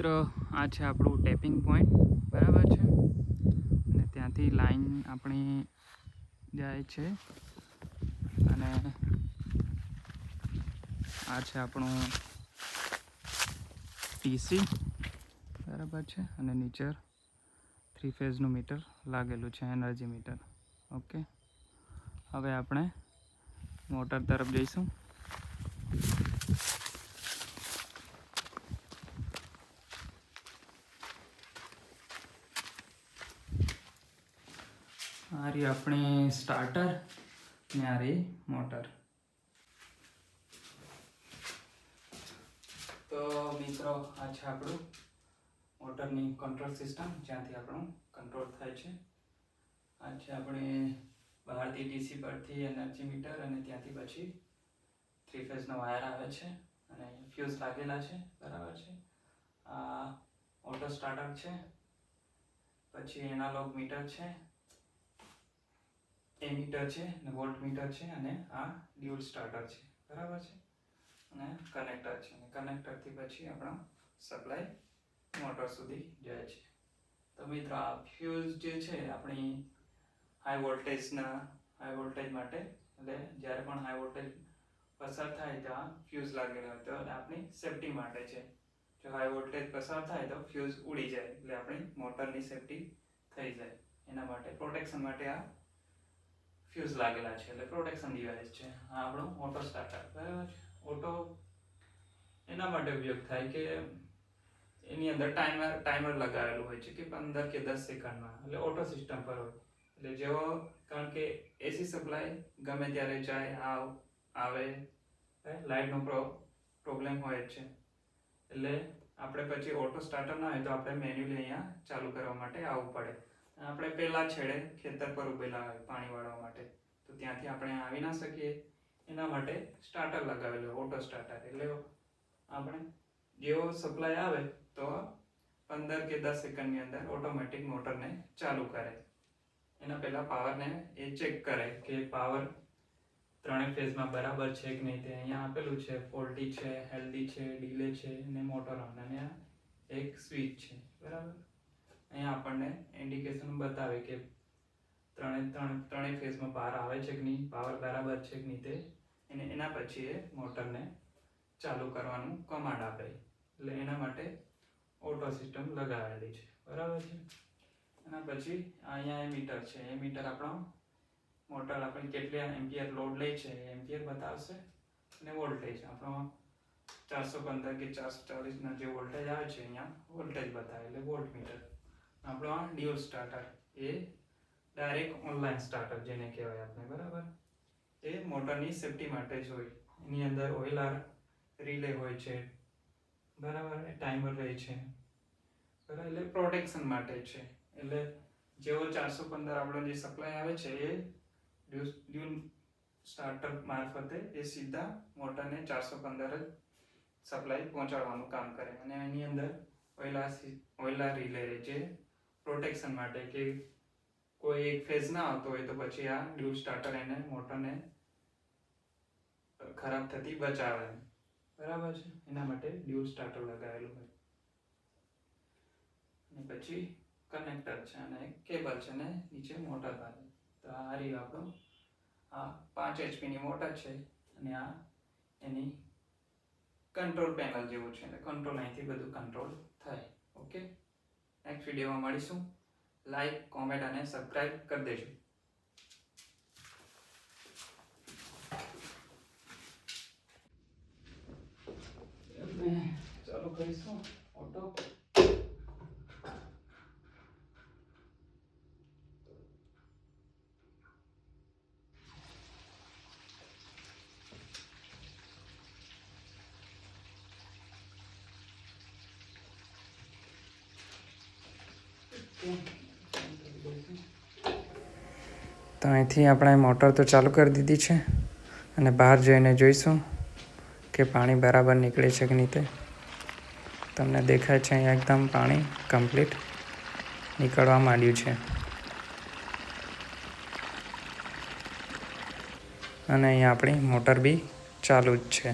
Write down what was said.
મિત્રો આ છે આપણું ટેપિંગ પોઈન્ટ, બરાબર છે, અને ત્યાંથી લાઈન આપણી જાય છે અને આ છે આપણું ટીસી, બરાબર છે, અને નીચે 3 ફેઝનું મીટર લાગેલું છે, એનર્જી મીટર. ઓકે, હવે આપણે મોટર તરફ જઈશું. આ રહી આપણી સ્ટાર્ટર ને આ રહી મોટર. તો મિત્રો આ છે આપણું મોટરની કંટ્રોલ સિસ્ટમ, જ્યાંથી આપણું કંટ્રોલ થાય છે. આ છે આપણે બહારથી ડીસી પરથી એનર્જી મીટર અને ત્યાંથી પછી 3 ફેઝનો વાયર આવે છે અને ફ્યુઝ લાગેલા છે, બરાબર છે. આ ઓટો સ્ટાર્ટર છે, પછી એનાલોગ મીટર છે, એ મીટર છે અને વોલ્ટ મીટર છે, અને આ ડ્યુઅલ સ્ટાર્ટર છે, બરાબર છે, અને કનેક્ટર છે. અને કનેક્ટરથી પછી આપણો સપ્લાય મોટર સુધી જાય છે. તો મિત્રો આ ફ્યુઝ જે છે આપણી હાઈ વોલ્ટેજ માટે, એટલે જ્યારે પણ હાઈ વોલ્ટેજ પસાર થાય ત્યાં ફ્યુઝ લાગેલો હોય તો આપણી સેફટી માટે છે. જો હાઈ વોલ્ટેજ પસાર થાય તો ફ્યુઝ ઉડી જાય, એટલે આપણી મોટરની સેફટી થઈ જાય. એના માટે પ્રોટેક્શન માટે આ ફ્યુઝ લાગેલા છે, એટલે પ્રોટેક્શન ડિવાઇસ છે. આ આપણું ઓટો સ્ટાર્ટર, બરાબર છે. ઓટો એના માટે ઉપયોગ થાય કે એની અંદર ટાઈમર લગાવેલું હોય છે કે 15 કે 10 સેકન્ડમાં, એટલે ઓટો સિસ્ટમ પર હોય. એટલે જેવો, કારણ કે એસી સપ્લાય ગમે ત્યારે જાય આવે, લાઇટનો પ્રોબ્લેમ હોય જ છે. એટલે આપણે પછી ઓટો સ્ટાર્ટર ના હોય તો આપણે મેન્યુઅલી અહીંયા ચાલુ કરવા માટે આવવું પડે. આપણે પહેલા છેડે ખેતર પર ઉભેલા હોય પાણી વાળવા માટે, તો ત્યાંથી આપણે આવી ના શકીએ. એના માટે સ્ટાર્ટર લગાવેલું, ઓટો સ્ટાર્ટર. એટલે આપણે જેવો સપ્લાય આવે તો 15 કે 10 સેકન્ડની અંદર ઓટોમેટિક મોટરને ચાલુ કરે. એના પહેલાં પાવરને એ ચેક કરે કે પાવર 3 ફેઝમાં બરાબર છે કે નહીં. તે અહીંયા આપેલું છે, ફોલ્ટી છે, હેલ્ધી છે, ડીલે છે અને મોટર ઓન, અને આ એક સ્વિચ છે, બરાબર. અહીંયા આપણને ઇન્ડિકેશન બતાવે કે ત્રણેય ફેઝમાં પાવર આવે છે કે નહીં, પાવર બરાબર છે કે નહીં તે. અને એના પછી એ મોટરને ચાલુ કરવાનું કમાન્ડ આપે. એટલે એના માટે ઓટો સિસ્ટમ લગાવેલી છે, બરાબર છે. એના પછી અહીંયા એ મીટર છે. એ મીટર આપણો મોટર આપણે કેટલા એમ્પિયર લોડ લે છે એ એમ્પિયર બતાવશે, અને વોલ્ટેજ આપણો 415 કે 440 જે વોલ્ટેજ આવે છે અહીંયા વોલ્ટેજ બતાવે, એટલે વોલ્ટ મીટર. આપણો આ ડ્યુઅલ સ્ટાર્ટર, એ ડાયરેક્ટ ઓનલાઈન સ્ટાર્ટર જેને કહેવાય આપણે, બરાબર. એ મોટરની સેફટી માટે જ હોય. એની અંદર ઓઇલર રિલે હોય છે, બરાબર, ટાઈમર રહે છે, બરાબર. એટલે પ્રોટેક્શન માટે છે. એટલે જેવો 415 આપણો જે સપ્લાય આવે છે એ ડ્યુઅલ સ્ટાર્ટર મારફતે એ સીધા મોટરને 415 જ સપ્લાય પહોંચાડવાનું કામ કરે. અને એની અંદર ઓઇલર રિલે જે પ્રોટેક્શન માટે, કે કોઈ એક ફેઝ ના આવતો હોય તો પછી આ ડ્યુઅલ સ્ટાર્ટર એને મોટરને ખરાબ થતી બચાવે, બરાબર છે. એના માટે ડ્યુઅલ સ્ટાર્ટર લગાવેલું હોય. અને પછી કનેક્ટર છે અને કેબલ છે અને નીચે મોટર આવે. તો આ રહ્યું આપણું આ 5 HP ની મોટર છે, અને આ એની કંટ્રોલ પેનલ જેવું છે, એટલે કંટ્રોલ અહીંથી બધું કંટ્રોલ થાય. ઓકે, નેક્સ્ટ વિડીયોમાં મળીશું. લાઈક, કોમેન્ટ અને સબસ્ક્રાઇબ કરી દેજો. ચાલુ કરીશું ઓટો. તો અહીંથી આપણે મોટર તો ચાલુ કરી દીધી છે, અને બહાર જઈને જોઈશું કે પાણી બરાબર નીકળે છે કે નહીં. તે તમને દેખાય છે અહીંયા એકદમ પાણી કમ્પ્લીટ નીકળવા માંડ્યું છે. અને અહીંયા આપણી મોટર બી ચાલુ જ છે.